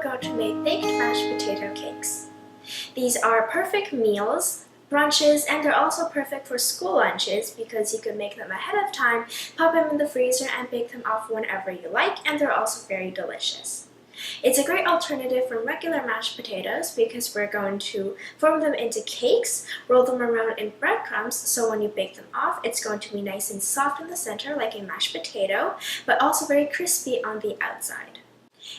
going to make baked mashed potato cakes. These are perfect meals, brunches, and they're also perfect for school lunches because you can make them ahead of time, pop them in the freezer, and bake them off whenever you like, and they're also very delicious. It's a great alternative from regular mashed potatoes because we're going to form them into cakes, roll them around in breadcrumbs, so when you bake them off, it's going to be nice and soft in the center like a mashed potato, but also very crispy on the outside.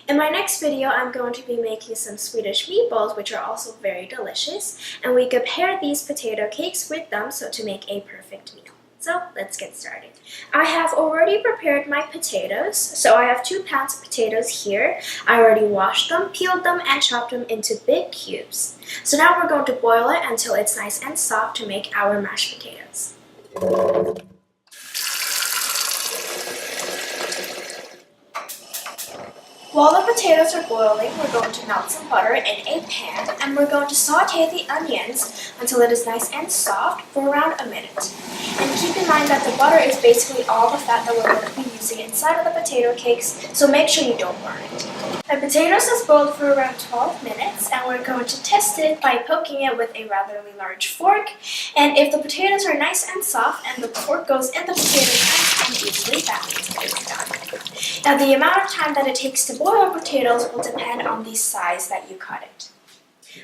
In my next video, I'm going to be making some Swedish meatballs, which are also very delicious, and we could pair these potato cakes with them to make a perfect meal. So let's get started. I have already prepared my potatoes, so I have 2 pounds of potatoes here. I already washed them, peeled them, and chopped them into big cubes. So now we're going to boil it until it's nice and soft to make our mashed potatoes. While the potatoes are boiling, we're going to melt some butter in a pan, and we're going to saute the onions until it is nice and soft for around a minute. And keep in mind that the butter is basically all the fat that we're going to be using inside of the potato cakes, so make sure you don't burn it. The potatoes has boiled for around 12 minutes, and we're going to test it by poking it with a rather large fork. And if the potatoes are nice and soft and the fork goes in the potatoes nice and easily, that means it is done. Now the amount of time that it takes to boil potatoes will depend on the size that you cut it.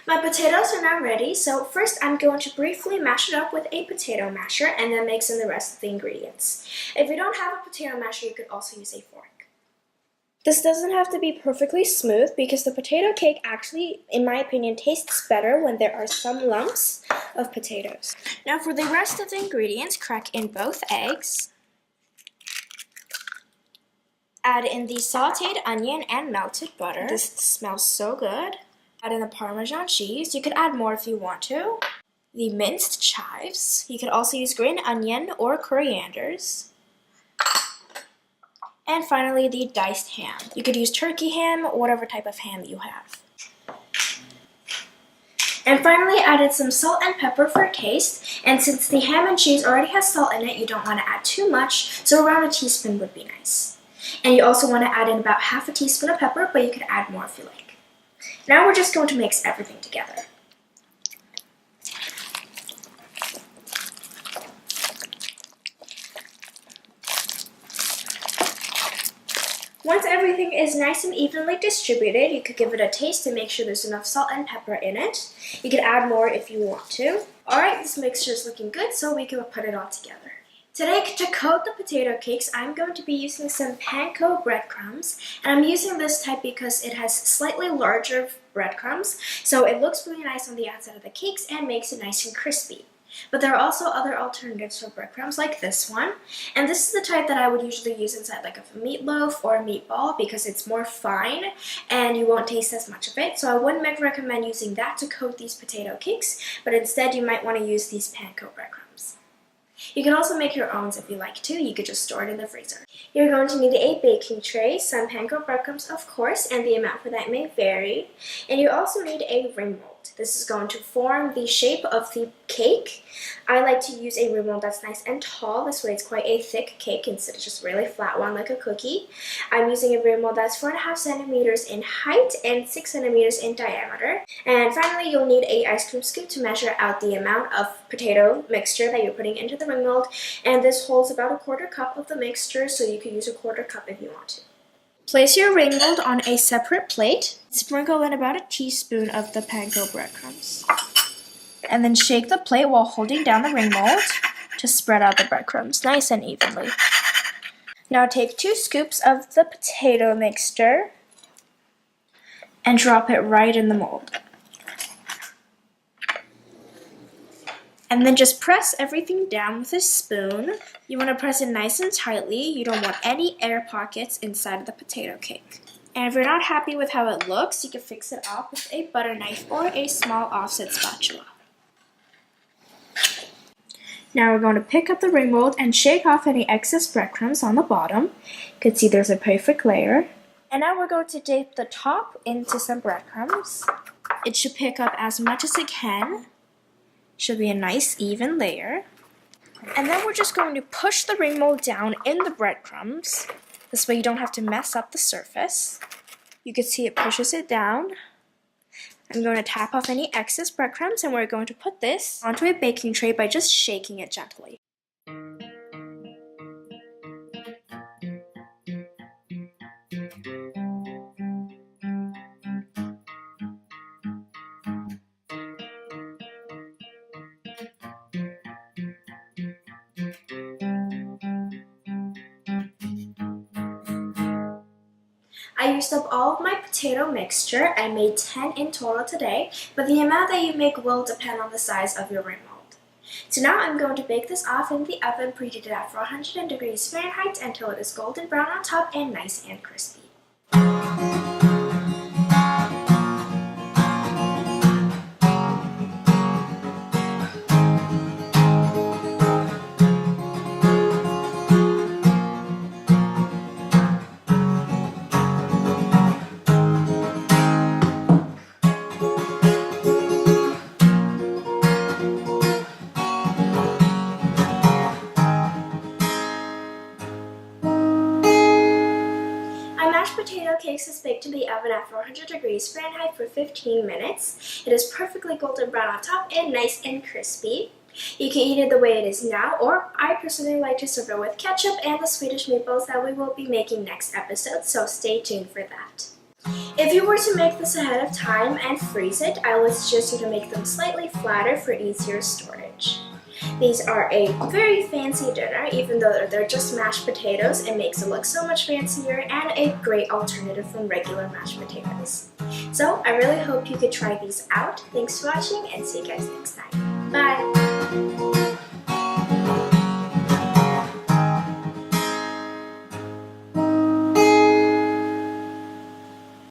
My potatoes are now ready, so first I'm going to briefly mash it up with a potato masher and then mix in the rest of the ingredients. If you don't have a potato masher, you could also use a fork. This doesn't have to be perfectly smooth because the potato cake actually, in my opinion, tastes better when there are some lumps of potatoes. Now for the rest of the ingredients, crack in both eggs. Add in the sauteed onion and melted butter. This smells so good. Add in the Parmesan cheese. You could add more if you want to. The minced chives. You could also use green onion or corianders. And finally, the diced ham. You could use turkey ham, whatever type of ham you have. And finally, added some salt and pepper for taste. And since the ham and cheese already has salt in it, you don't want to add too much, so around a teaspoon would be nice. And you also want to add in about half a teaspoon of pepper, but you could add more if you like. Now we're just going to mix everything together. Once everything is nice and evenly distributed, you could give it a taste to make sure there's enough salt and pepper in it. You could add more if you want to. Alright, this mixture is looking good, so we can put it all together. Today, to coat the potato cakes, I'm going to be using some Panko breadcrumbs, and I'm using this type because it has slightly larger breadcrumbs, so it looks really nice on the outside of the cakes and makes it nice and crispy. But there are also other alternatives for breadcrumbs like this one, and this is the type that I would usually use inside like a meatloaf or a meatball because it's more fine and you won't taste as much of it, so I wouldn't recommend using that to coat these potato cakes, but instead you might want to use these Panko breadcrumbs. You can also make your own if you like to. You could just store it in the freezer. You're going to need a baking tray, some Panko breadcrumbs of course, and the amount for that may vary. And you also need a ring mold. This is going to form the shape of the cake. I like to use a ring mold that's nice and tall. This way it's quite a thick cake instead of just a really flat one like a cookie. I'm using a ring mold that's 4.5 centimeters in height and 6 centimeters in diameter. And finally, you'll need an ice cream scoop to measure out the amount of potato mixture that you're putting into the ring mold. And this holds about 1/4 cup of the mixture, so you could use 1/4 cup if you want to. Place your ring mold on a separate plate. Sprinkle in about a teaspoon of the Panko breadcrumbs. And then shake the plate while holding down the ring mold to spread out the breadcrumbs nice and evenly. Now take 2 scoops of the potato mixture and drop it right in the mold. And then just press everything down with a spoon. You want to press it nice and tightly. You don't want any air pockets inside of the potato cake. And if you're not happy with how it looks, you can fix it up with a butter knife or a small offset spatula. Now we're going to pick up the ring mold and shake off any excess breadcrumbs on the bottom. You can see there's a perfect layer. And now we're going to dip the top into some breadcrumbs. It should pick up as much as it can. Should be a nice even layer. And then we're just going to push the ring mold down in the breadcrumbs. This way you don't have to mess up the surface. You can see it pushes it down. I'm going to tap off any excess breadcrumbs, and we're going to put this onto a baking tray by just shaking it gently. I used up all of my potato mixture. I made 10 in total today, but the amount that you make will depend on the size of your ring mold. So now I'm going to bake this off in the oven preheated at 400 degrees Fahrenheit until it is golden brown on top and nice and crispy. Potato cakes is baked in the oven at 400 degrees Fahrenheit for 15 minutes. It is perfectly golden brown on top and nice and crispy. You can eat it the way it is now, or I personally like to serve it with ketchup and the Swedish meatballs that we will be making next episode, so stay tuned for that. If you were to make this ahead of time and freeze it, I would suggest you to make them slightly flatter for easier storage. These are a very fancy dinner. Even though they're just mashed potatoes, it makes it look so much fancier and a great alternative from regular mashed potatoes. So I really hope you could try these out. Thanks for watching and see you guys next time. Bye!